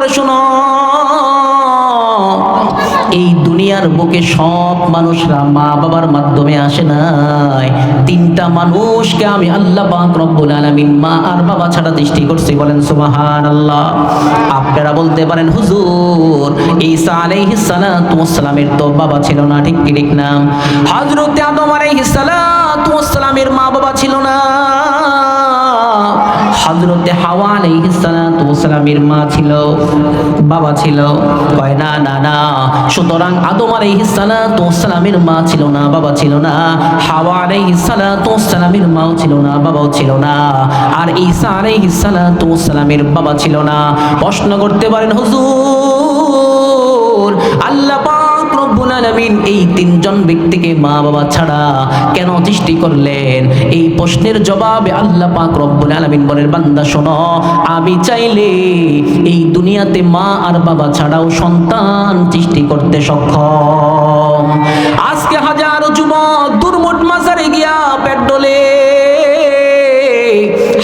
করে শোনো, এই দুনিয়ার বুকে সব মানুষরা মা বাবার মাধ্যমে আসে নাই। তিনটা মানুষকে আমি আল্লাহ পাক রব্বুল আলামিন মা আর বাবা ছাড়া সৃষ্টি করছি। বলেন সুবহানাল্লাহ। আপনারা বলতে পারেন হুজুর ঈসা আলাইহিস সালাতু ওয়াস সালামের তো বাবা ছিল না, ঠিক কি ঠিক না? হযরত আদম আলাইহিস সালাতু ওয়াস সালামের মা বাবা ছিল না, হযরত হাওয়া আলাইহিস সালাতু ওয়াস সালামের মা ছিল, বাবা ছিল। কয় না না না, সুতরাং আদম আলাইহিস সালাতু ওয়াস সালামের মা ছিল না, বাবা ছিল না, হাওয়া আলাইহিস সালাতু ওয়াস সালামের মাও ছিল না, বাবাও ছিল না, আর ঈসা আলাইহিস সালাতু ওয়াস সালামের বাবা ছিল না। প্রশ্ন করতে পারেন হুজুর আল্লাহ পাক রব্বুল আলামিন এই তিনজন ব্যক্তিকে মা বাবা ছাড়া কেন সৃষ্টি করলেন? এই প্রশ্নের জবাবে আল্লাহ পাক রব্বুল আলামিন বলেন, বান্দা শোনো, আমি চাইলে এই দুনিয়াতে মা আর বাবা ছাড়াও সন্তান সৃষ্টি করতে সক্ষম। আজকে হাজারো যুবক দুর্মুট মাজারে গিয়া পেট ডলে,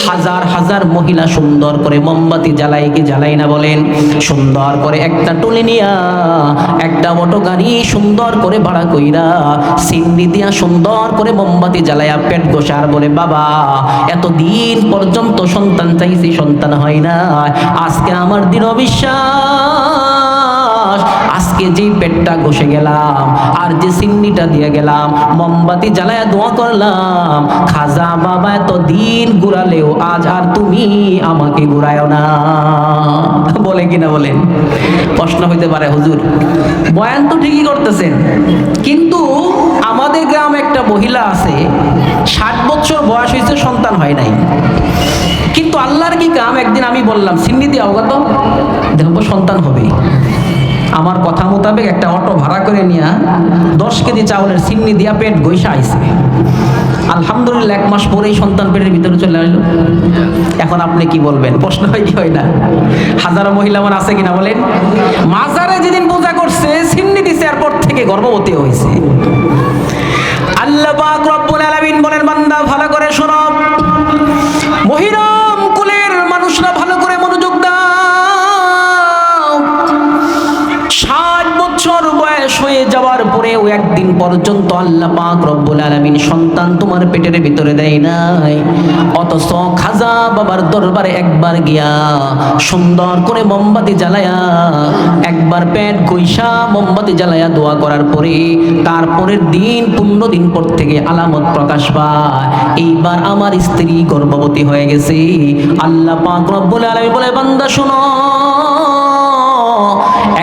হাজার হাজার মহিলা সুন্দর করে মোমবাতি জ্বালাই কি জ্বালাই না বলেন? সুন্দর করে একটা টুলি নিয়া একটা অটো গাড়ি সুন্দর করে ভাড়া কইরা সিন্নি দিয়া সুন্দর করে মোমবাতি জ্বালাইয়া পেট গোসার বলে, বাবা এতদিন পর্যন্ত সন্তান চাইছি, সন্তান হয় না, আজকে আমার দৃঢ় বিশ্বাস, আজকে যে পেটটা ঘষে গেলাম আর যে সিন্নিটা দিয়ে গেলাম, মোমবাতি জ্বালায়া দোয়া করলাম, খাজা বাবা এত দিন ঘুরালেও আজ আর তুমি আমাকে ঘুরায়ও না। বলে কিনা বলেন? প্রশ্ন হইতে পারে হুজুর বয়ান তো ঠিকই করতেছেন, কিন্তু আমাদের গ্রামে একটা মহিলা আছে 60 বছর বয়স হয়েছে, সন্তান হয় নাই, কিন্তু আল্লাহর কি কাম, একদিন আমি বললাম সিন্নি দিয়ে অবগত দেখবো সন্তান হবে। আমার কথা মোতাবেক একটা অটো ভাড়া করে নিয়ে 10 কেজি চাউলের সিন্নি দিয়া পেট গইসা আইছে। আলহামদুলিল্লাহ 1 মাস পরেই সন্তান পেটের ভিতরে চলে আসলো। এখন আপনি কি বলবেন? প্রশ্ন হয় কি হয় না? হাজারো মহিলা আমার আছে কিনা বলেন? মাজারে যেদিন পূজা করছে সিন্নি দিছে, এরপর থেকে গর্ভবতী হয়েছে। আল্লাহ পাক রব্বুল আলামিন বলেন, বান্দা ভালো করে শোনো, মহিরম কুলের মানুষরা ভালো করে মনোযোগ দাও। 60 বছর বয়স হয়ে যাওয়ার পরেও একদিন পর্যন্ত আল্লাহ পাক রব্বুল আলামিন সন্তান তোমার পেটের ভিতরে দেয় নাই, অথচ খাজা বাবার দরবারে একবার গিয়া সুন্দর করে মোমবাতি জ্বালায়া, একবার পেট গইসা মোমবাতি জ্বালায়া দোয়া করার পরে তারপরের দিন 15 দিন পর থেকে আলামত প্রকাশ পায়, এইবার আমার স্ত্রী গর্ভবতী হয়ে গেছে। আল্লাহ পাক রব্বুল আলামিন বলে, বান্দা শোনো,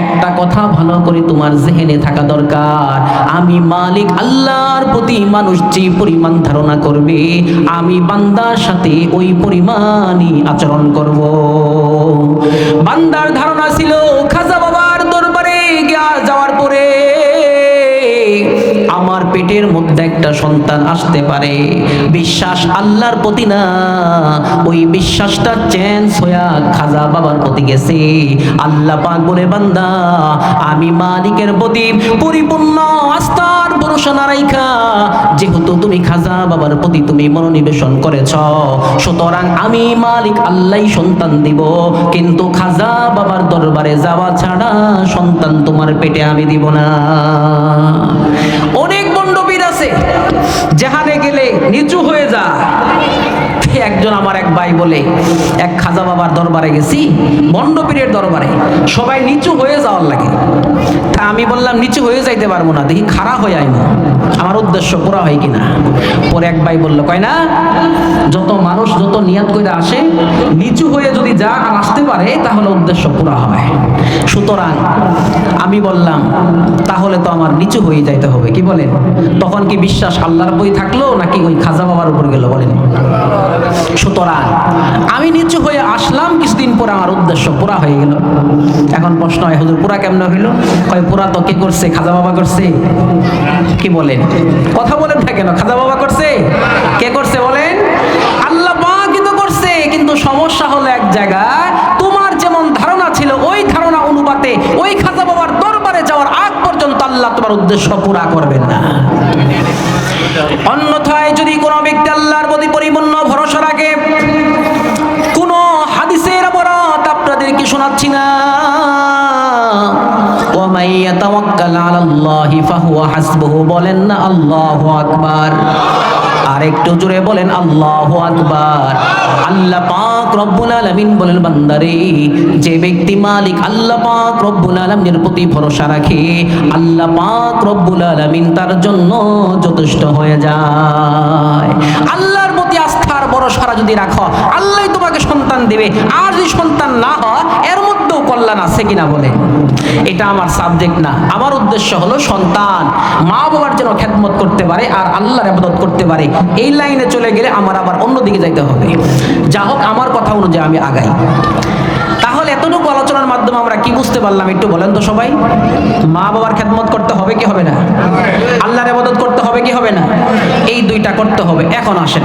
একটা কথা ভালো করে তোমার জেহেনে থাকা দরকার, আমি মালিক আল্লাহর প্রতি মানুষ যে পরিমাণ ধারণা করবে, আমি বান্দার সাথে ওই পরিমাণই আচরণ করব। বান্দার ধারণা ছিল খাজা বাবার দরবারে যাওয়ার পরে আমার পেটের মধ্যে একটা সন্তান আসতে পারে, বিশ্বাস আল্লাহর প্রতি না, ওই বিশ্বাসটা চেঞ্জ হইয়া খাজা বাবার প্রতি গেছে। আল্লাহ পাক বলে, বান্দা আমি মালিকের প্রতি পরিপূর্ণ আস্থার ভরসা না রাইখা যেহেতু তুমি খাজা বাবার প্রতি তুমি মনোনিবেশন করেছ, সুতরাং আমি মালিক আল্লাহ সন্তান দিব, কিন্তু খাজা বাবার দরবারে যাওয়া ছাড়া সন্তান তোমার পেটে আমি দিব না। অনেক বন্ডপীর আছে যেখানে গেলে নিচু হয়ে যা। একজন আমার এক ভাই বলে, এক খাজা বাবার দরবারে গেছি, বন্ডপীরের দরবারে সবাই নিচু হয়ে যাওয়ার লাগে। তা আমি বললাম নিচু হয়ে যাইতে পারবো না, দেখি খাড়া হয়ে আইমো, আমার উদ্দেশ্য পুরা হয় কিনা। পরে এক ভাই বললো, কয় না, যত মানুষ যত নিয়াত করে আসে নিচু হয়ে যদি যা আর আসতে পারে তাহলে উদ্দেশ্য পুরা হয়। সুতরাং আমি বললাম তাহলে তো আমার নিচু হয়ে যাইতে হবে, কি বলেন? তখন কি বিশ্বাস আল্লাহর বই থাকলো নাকি ওই খাজা বাবার উপর গেল বলেন? সুতরাং আমি নিচু হয়ে আসলাম, কিছুদিন পরে আমার উদ্দেশ্য পুরা হয়ে গেল। এখন প্রশ্ন হয়, হুজুর পুরা কেমন হইল? কয় পুরা তো কে করছে? খাজা বাবা করছে। কি বলেন? কথা বলেন না কেন? খাজা বাবা করছে? কে করছে বলেন? আল্লাহ পাকই তো করছে। কিন্তু সমস্যা হলো এক জায়গায়, তোমার যেমন ধারণা ছিল ওই ধারণা অনুপাতে ওই খাজা বাবার দরবারে যাওয়ার আগ পর্যন্ত আল্লাহ তোমার উদ্দেশ্য পুরা করবেন না। অন্যথায় যদি কোনো ব্যক্তি আল্লাহর প্রতি পরিপূর্ণ ভরসা রাখে, কোন হাদিসের বরাত আপনাদেরকে শোনাচ্ছি না, ইল্লাল্লাহি ফাহুয়া হাসবুহু, বলেন না আল্লাহু আকবার। আর একটু জোরে বলেন আল্লাহু আকবার। আল্লাহ পাক রব্বুল আলামিন বলেন, বান্দারে, যে ব্যক্তি মালিক আল্লাহ পাক রব্বুল আলামিনের প্রতি ভরসা রাখে, আল্লাহ পাক রব্বুল আলামিন তার জন্য যথেষ্ট হয়ে যায়। আল্লাহর প্রতি আস্থার ভরসা যদি রাখো, আল্লাহই তোমাকে সন্তান দেবে। আর যদি সন্তান না হয়, এর মধ্যেও কল্যাণ আছে কিনা বলে। এটা আমার সাবজেক্ট না, আমার উদ্দেশ্য হলো সন্তান মা বাবার জন্য খেদমত করতে পারে আর আল্লাহর ইবাদত করতে পারে। এই লাইনে চলে গেলে আমার আবার অন্যদিকে যাইতে হবে। যা হোক, আমার কথা অনুযায়ী আমি আগাই। তাহলে এতটুকু আলোচনার মাধ্যমে আমরা কি বুঝতে পারলাম একটু বলেন তো সবাই? মা বাবার খেদমত করতে হবে কি হবে না? আল্লাহর ইবাদত করতে হবে কি হবে না? এই দুইটা করতে হবে। এখন আসেন,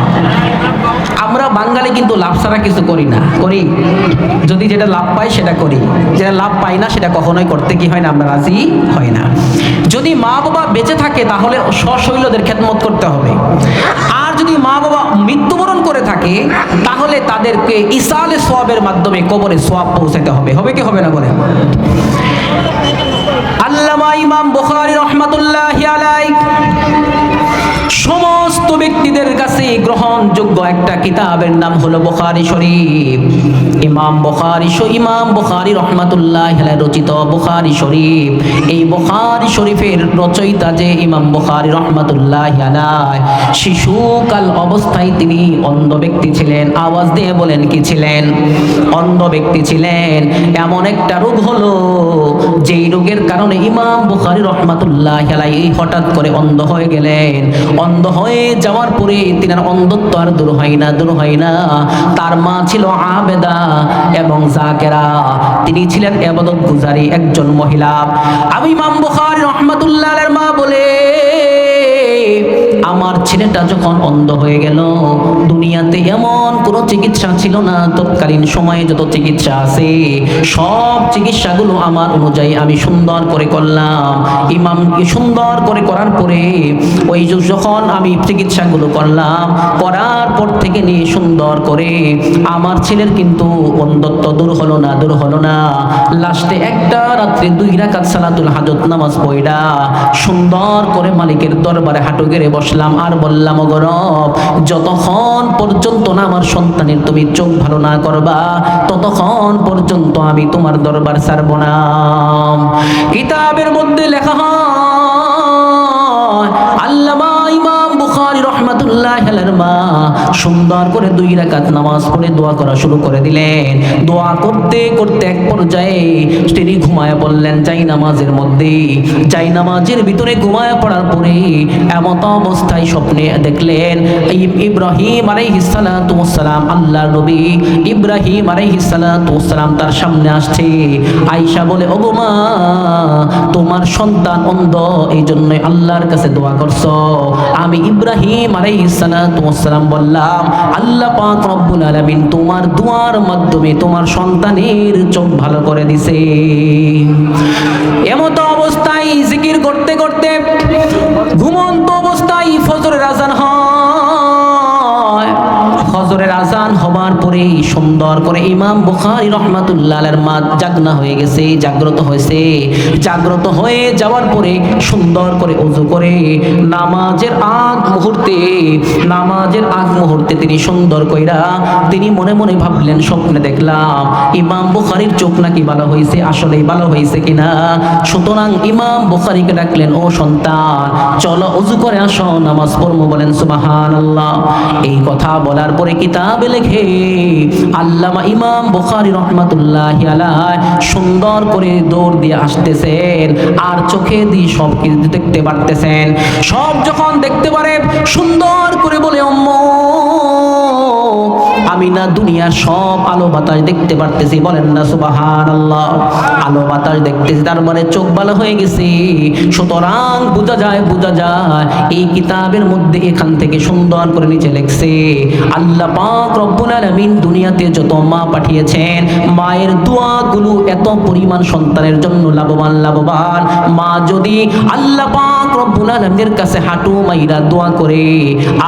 আমরা বাঙালি কিন্তু লাভ ছাড়া কিছু করি না, করি? যদি যেটা লাভ পাই সেটা করি, যেটা লাভ পাই না সেটা কখনোই করতে কি হয় না, আমরা রাজি হয় না। যদি মা বাবা বেঁচে থাকে তাহলে সশৈলদের খেদমত করতে হবে। আর যদি মা বাবা মৃত্যুবরণ করে থাকে তাহলে তাদেরকে ইসালে সওয়াবের মাধ্যমে কবরে সওয়াব পৌঁছাতে হবে। হবে কি হবে না বলে? আল্লামা ইমাম বুখারী রাহমাতুল্লাহি আলাইহি সমস্ত ব্যক্তিদের কাছে গ্রহণযোগ্য একটা কিতাবের নাম হলো বুখারী শরীফ। ইমাম বুখারী রাহমাতুল্লাহি আলাইহি রচিত বুখারী শরীফ। এই বুখারী শরীফের রচয়িতা যে ইমাম বুখারী রাহমাতুল্লাহি আলাইহি, শিশুকাল অবস্থায় তিনি অন্ধ ব্যক্তি ছিলেন। আওয়াজ দিয়ে বলেন, কি ছিলেন? অন্ধ ব্যক্তি ছিলেন। এমন একটা রোগ হলো যেই রোগের কারণে ইমাম বুখারী রাহমাতুল্লাহি আলাইহি হঠাৎ করে অন্ধ হয়ে গেলেন। অন্ধ হয়ে যাওয়ার পরে তিনার অন্ধত্ব আর দূর হয় না। তার মা ছিল আবেদা এবং জাকেরা, তিনি ছিলেন ইবাদত গুজারি একজন মহিলা। আমি ইমাম বুখারী রাহমাতুল্লাহি আলাইহির মা বলে, আমার ছেলেটা যখন অন্ধ হয়ে গেল, দুনিয়াতে এমন কোনো চিকিৎসা ছিল না। তৎকালীন সময়ে যত চিকিৎসা আছে সব চিকিৎসাগুলো আমার অনুযায়ী আমি সুন্দর করে করলাম। ইমাম সুন্দর করে করার পরে ওই যখন আমি চিকিৎসাগুলো করলাম, করার পর থেকে নিয়ে সুন্দর করে আমার ছেলের কিন্তু অন্ধত্ব দূর হলো না। লাস্টে একটা রাত্রে 2 রাকাত সালাতুল হাজত নামাজ পড়া সুন্দর করে মালিকের দরবারে হাঁটু গেড়ে বসলাম আর বললাম, ওগো রব, যতক্ষণ পর্যন্ত না আমার সন্তানের তুমি চোখ ভালো না করবা ততক্ষণ পর্যন্ত আমি তোমার দরবার ছাড়ব না। কিতাবের মধ্যে লেখা হয়, আল্লামা ইমাম বুখারী রাহমাতুল্লাহি আলাইহির মা সুন্দর করে 2 রাকাত নামাজ পড়ে দোয়া করা শুরু করে দিলেন। দোয়া করতে করতে এক পর্যায়ে তিনি ঘুমায় পড়লেন জায়নামাজের মধ্যে। জায়নামাজের ভিতরে ঘুমায় পড়ার পরে এমত অবস্থায় স্বপ্নে দেখলেন ইব্রাহিম আলাইহিস সালাতু ওয়াস সালাম, আল্লাহর নবী ইব্রাহিম আলাইহিস সালাতু ওয়াস সালাম তার সামনে আসছে। আয়েশা বলে, ওগো মা, তোমার সন্তান অন্ধ, এই জন্য আল্লাহর কাছে দোয়া করছো। আমি ইব্রাহিম আলাইহিস সালাতু ওয়াস সালাম বললাম, আল্লাহ পাক রব্বুল আলামিন তোমার দুয়ার মাধ্যমে তোমার সন্তানের চোখ ভালো করে দিছে। এমত অবস্থায় জিকির করতে করতে ঘুমন্ত অবস্থায় ফজরের আযান হয়। ফজরের আযান হবার পরে সুন্দর করে ইমাম বুখারী রাহমাতুল্লাহি আলাইহির মা জাগ্রত হয়ে যাওয়ার পরে সুন্দর করে ওযু করে নামাজের আগ মুহূর্তে তিনি সুন্দর কইরা তিনি মনে মনে ভাবলেন, স্বপ্নে দেখলাম ইমাম বুখারীর চোখ নাকি ভালো হয়েছে, আসলেই ভালো হয়েছে কিনা। সুতরাং ইমাম বুখারীকে ডাকলেন, ও সন্তান, চলো ওযু করে আসো, নামাজ পড়বো। বলেন সুবহানাল্লাহ। এই কথা বলার পরে কিতাবে লেখে আল্লামা ইমাম বুখারী রাহমাতুল্লাহি আলাইহি সুন্দর করে দৌড় দিয়ে আসতেছেন আর চোখে দিয়ে সব কিছু দেখতে পারতেছেন। সব যখন দেখতে পারে সুন্দর করে বলে, আম্মু, আমি না দুনিয়ার সব আলো বাতাস দেখতে পারতেছি। বলেন না সুবহানাল্লাহ। আলো বাতাস দেখতেছি, তার মানে চোখ ভালো হয়ে গেছে। সুতরাং বোঝা যায় এই কিতাবের মধ্যে এখান থেকে সুন্দর করে নিচে লেখছে, আল্লাহ পাক রব্বুল আলামিন দুনিয়াতে যত মা পাঠিয়েছেন, মায়ের দোয়াগুলো এত পরিমাণ সন্তানের জন্য লাভবান। মা যদি আল্লাহ পাক রব্বুল আলামিনের কাছে হাঁটু মাইরা দোয়া করে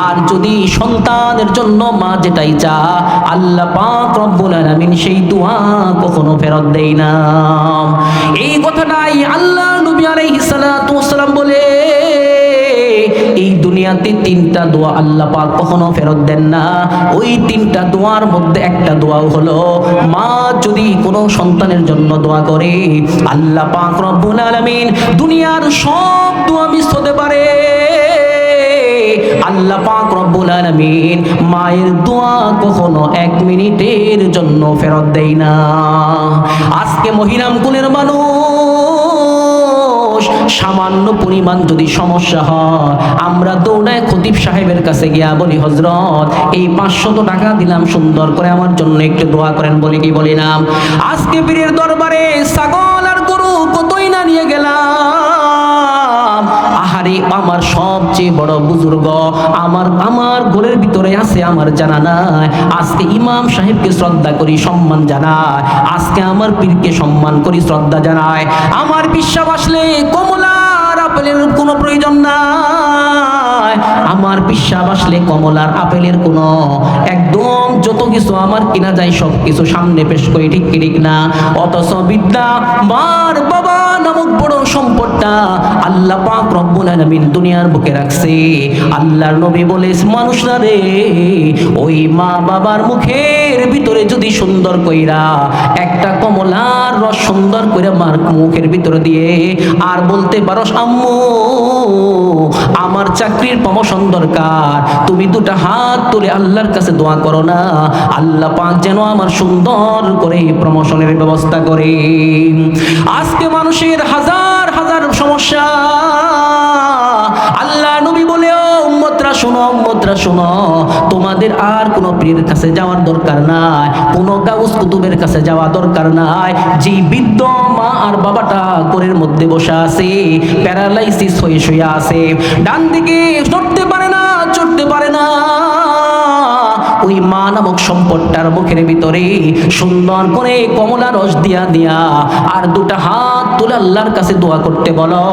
আর যদি সন্তানের জন্য মা যেটাই চায় আল্লাহ পাক রব্বুল আলামিন সেই দোয়া কখনো ফেরত দেয় না। এই কথাটাই আল্লাহ নবী আলাইহিস সালাতু ওয়াস সালাম বলে এই দুনিয়াতে তিনটা দোয়া আল্লাহ পাক কখনো ফেরত দেন না। ওই তিনটা দোয়ার মধ্যে একটা দোয়া হলো, মা যদি কোনো সন্তানের জন্য দোয়া করে আল্লাহ পাক রব্বুল আলামিন দুনিয়ার সব দোয়া মিস হতে পারে, আল্লাহ পাক রব্বুল আলামিন মায়ের দোয়া কখনো 1 মিনিটের জন্য ফেরত দেয় না। আজকে মহিলাম কুলের মানুষ সামান্য পরিমাণ যদি সমস্যা হয় আমরা দৌড়ায় খতিব সাহেবের কাছে গিয়া বলি, হযরত এই 500 টাকা দিলাম, সুন্দর করে আমার জন্য একটু দোয়া করেন, বলি কি বলি না? আজকে পীরের দরবারে ছাগল আর গরু কতই না নিয়ে গেলাম, আহারে আমার সবচেয়ে বড় বুজুর্গ আমার ঘরের ভিতরে আছে, আমার জানা নাই। আজকে ইমাম সাহেবকে শ্রদ্ধা করি, সম্মান জানাই, আজকে আমার পীরকে সম্মান করি, শ্রদ্ধা জানাই। আমার বিশ্বাস আসলে কমলার আপেলের কোনো প্রয়োজন নাই, আমার বিশ্বাস আসলে কমলার আপেলের কোনো একদম যত কিছু আমার কিনা যায় সব কিছু সামনে পেশ করি, ঠিক কি ঠিক না? অথচ বিদ্যা মার বাবা নামক বড় সম্পদটা আল্লাহ পাক রব্বুল আলামিন দুনিয়ার বুকে রাখছে। আল্লাহর নবী বলে, মানুষরা রে ওই মা বাবার মুখের ভিতরে যদি সুন্দর কইরা একটা কমলার রস সুন্দর করে মার মুখের ভিতরে দিয়ে আর বলতে পারো, আম্মু আমার চাকরির প্রমোশন দরকার, তুমি দুটা হাত তুলে আল্লাহর কাছে দোয়া করো না, আল্লাহ পাক যেন আমার সুন্দর করে প্রমোশনের ব্যবস্থা করে। আজকে মানুষের হাজার হাজার সমস্যা, আল্লাহ নবী বলে, ও উম্মতরা শোনো, উম্মতরা শোনো, তোমাদের আর কোনো পীরের কাছে যাওয়ার দরকার নাই, কোনো গাউস কুতুবের কাছে যাওয়া দরকার নাই। যে বৃদ্ধ মা আর বাবাটা ঘরের মধ্যে বসে আছে, প্যারালাইসিস হয়ে শুয়ে আছে, ডান দিকে নড়তে পারে না, চড়তে পারে না, ওই মা নামক সম্পদটার মুখের ভিতরে সুন্দর করে কমলা রস দিয়া দিয়া আর দুটা হাত তুলে আল্লাহর কাছে দোয়া করতে বলো,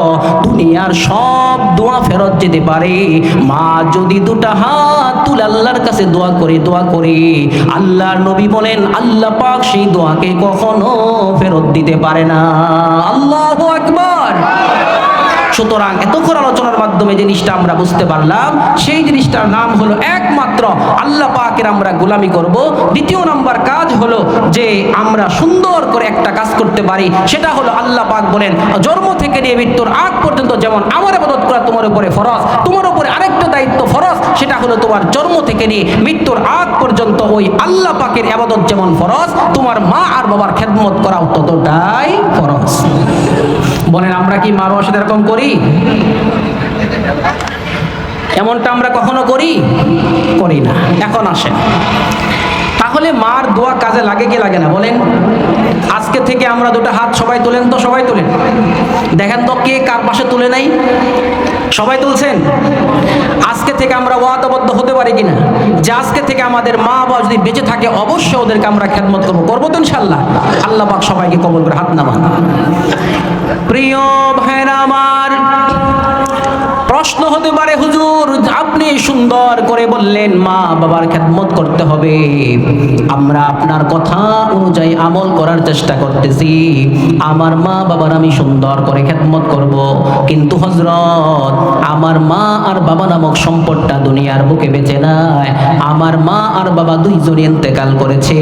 দুনিয়ার সব দোয়া ফেরত যেতে পারে। মা যদি দুটা হাত তুলে আল্লাহর কাছে দোয়া করে আল্লাহর নবী বলেন আল্লাহ পাক সেই দোয়াকে কখনো ফেরত দিতে পারে না। আল্লাহু আকবার। সুতরাং এতক্ষণ আলোচনার মাধ্যমে জিনিসটা আমরা বুঝতে পারলাম, সেই জিনিসটার নাম হলো একমাত্র আল্লাহ পাকের আমরা গোলামি করব। দ্বিতীয় নাম্বার কাজ হলো যে আমরা সুন্দর করে একটা কাজ করতে পারি, সেটা হলো আল্লাহ পাক বলেন জন্ম থেকে নিয়ে মৃত্যুর আগ পর্যন্ত যেমন আমার ইবাদত করা তোমার উপরে ফরজ, তোমার উপরে আরেকটা দায়িত্ব ফরজ, সেটা হলো তোমার জন্ম থেকে নিয়ে মৃত্যুর আগ পর্যন্ত ওই আল্লাহ পাকের ইবাদত যেমন ফরজ, তোমার মা আর বাবার খেদমত করাও ততটাই ফরজ। বলেন আমরা কি মা বাবার সাথে এরকম করি? এমনটা আমরা কখনো করি না। এখন আসেন, তাহলে মার দোয়া কাজে লাগে কি লাগে না বলেন? আজকে থেকে আমরা দুটো হাত সবাই তোলেন তো, সবাই তোলেন, দেখেন তো কে কার পাশে তুলে নাই। সবাই তুলছেন? আজকে থেকে আমরা ওয়াদাবদ্ধ হতে পারি কিনা যে আজকে থেকে আমাদের মা বাবা যদি বেঁচে থাকে অবশ্যই ওদেরকে আমরা খেদমত করবো, করবো তো ইনশাআল্লাহ? আল্লাহ পাক সবাইকে কবুল করে, হাত নামান। প্রিয় ভাইরা আমার, প্রশ্ন হতে পারে হুজুর আপনি সুন্দর করে বললেন মা বাবার খেদমত করতে হবে, আমরা আপনার কথা অনুযায়ী আমল করার চেষ্টা করতেছি, আমার মা বাবার আমি সুন্দর করে খেদমত করব, কিন্তু হযরত আমার মা আর বাবা নামক সম্পদটা দুনিয়ার বুকে বেঁচে নাই, আমার মা আর বাবা দুইজনই ইন্তেকাল করেছে,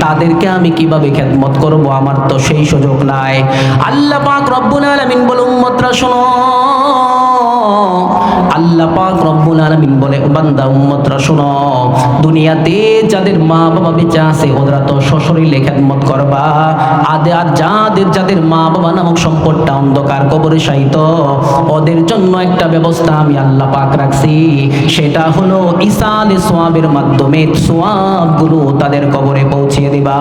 তাদেরকে আমি কিভাবে খেদমত করব? আমার তো সেই সুযোগ নাই। আল্লাহ পাক রব্বুল আলামিন বলে, উম্মতরা শোনো, আল্লাহ পাক রব্বুল আলামিন বলে, বান্দা উম্মতরা শোনো, দুনিয়াতে যাদের মা বাবা বেঁচে আছে ওরা তো সশরীরে খেদমত করবা, আর যাদের মা বাবা নামক সম্পদটা অন্ধকার কবরে শায়িত, ওদের জন্য একটা ব্যবস্থা আমি আল্লাহ পাক রাখছি, সেটা হলো ইসালে সোয়াবের মাধ্যমে সোয়াবগুলো তাদের কবরে পৌঁছিয়ে দিবা।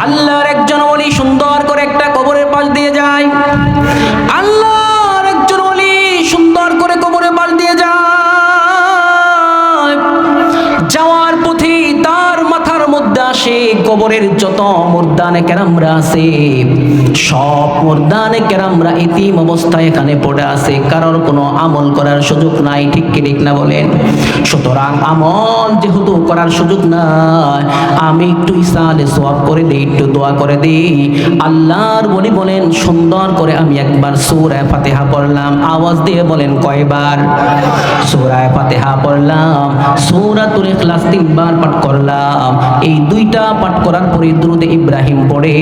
আল্লাহর একজন ওলি সুন্দর করে একটা কবরের পাশ দিয়ে যায়, আল্লাহর একজন ওলি সুন্দর করে কবরের পাশ দিয়ে যায়, যাওয়ার পথে তার মাথার মধ্যে পাশে কবরের যত মুর্দানে কেরামরা আছে, সব মুর্দানে কেরামরা ইতিম অবস্থায় এখানে পড়ে আছে, কারোর কোনো আমল করার সুযোগ নাই। ঠিক কি ঠিক না বলেন? সুতরাং আমল যেহেতু করার সুযোগ নাই, আমি একটু ইসালে সওয়াব করে দিই, একটু দোয়া করে দিই। আল্লাহর বলি বলেন সুন্দর করে আমি একবার সূরা ফাতিহা পড়লাম। আওয়াজ দিয়ে বলেন কয়বার? সূরা ফাতিহা পড়লাম, সূরাতুল ইখলাস 3 বার পাঠ করলাম। এই দুইটা পাঠ করার পরে দুরূদে ইব্রাহিম পড়ে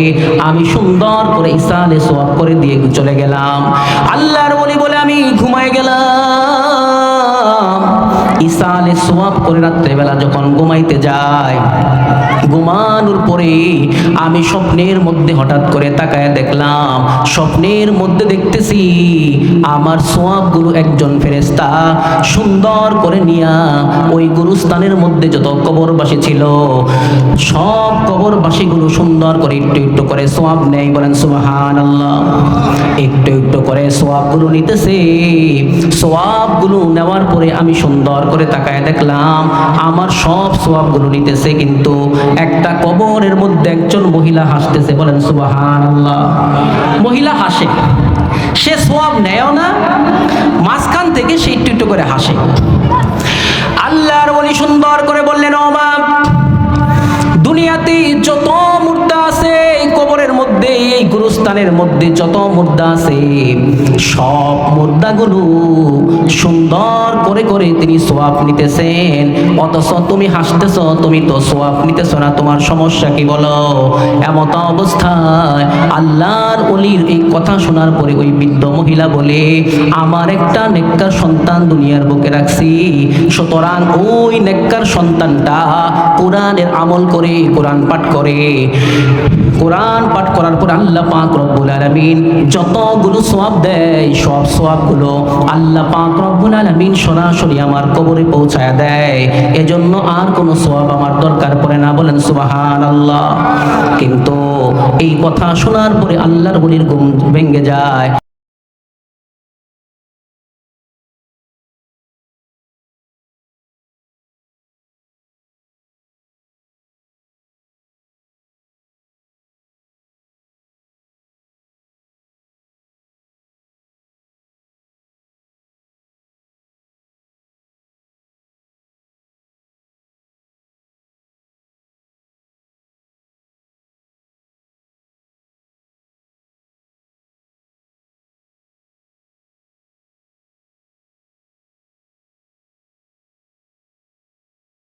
আমি সুন্দর করে ইসালে সওয়াব করে দিয়ে চলে গেলাম। আল্লাহর বলি বলে আমি ঘুমায় গেলাম। ইসালে সওয়াব করে রাত্রেবেলা যখন ঘুমাইতে যায়, ঘুমানোর পরে আমি স্বপ্নের মধ্যে হঠাৎ করে তাকায় দেখলাম, স্বপ্নের মধ্যে দেখতেছি আমার সওয়াবগুলো একজন ফেরেশতা সুন্দর করে নিয়া ওই গুরুস্থানের মধ্যে যত কবরবাসী ছিল সব কবরবাসীগুলো সুন্দর করে একটু একটু করে সওয়াব নেয়। বলেন সুবহানাল্লাহ। একটু একটু করে সওয়াবগুলো নিতেছে। সওয়াবগুলো নেওয়ার পরে আমি সুন্দর করে তাকায় দেখলাম আমার সব সওয়াবগুলো নিতেছে, কিন্তু একটা কবরের মধ্যে একজন মহিলা হাসতেছে। বলেন সুবহানাল্লাহ। মহিলা হাসে, সে সওয়াব নেয়ও না, মাঝখান থেকে সে একটু একটু করে হাসে। আল্লাহর ওলি সুন্দর করে বললেন, ও মা, দুনিয়াতে যত মুর্দা আছে এই কবরের মধ্যে, এই গুরুস্থানের মধ্যে যত মুর্দা আছে সব মুর্দাগুলো সুন্দর করে করে তিনি সওয়াব নিতেছেন, অথচ তুমি হাসতেছ, তুমি তো সওয়াব নিতেছ না, তোমার সমস্যা কি বলো? এমত অবস্থায় আল্লাহর ওলির এই কথা শোনার পরে ওই বৃদ্ধ মহিলা বলে, আমার একটা নেককার সন্তান দুনিয়ার বুকে রাখছি, সুতরাং ওই নেককার সন্তানটা কোরআনের আমল করে, কোরআন পাঠ করে, কোরআন পাঠ করার পর আল্লাহ পাক রব্বুল আলামিন যতগুলো সওয়াব দেয় সব সওয়াবগুলো আল্লাহ পাক রব্বুল আলামিন সরাসরি আমার কবরে পৌঁছায় দেয়। এজন্য আর কোনো সওয়াব আমার দরকার পড়ে না। বলেন সুবহানাল্লাহ। কিন্তু এই কথা শোনার পরে আল্লাহর ওলির ঘুম ভেঙে যায়।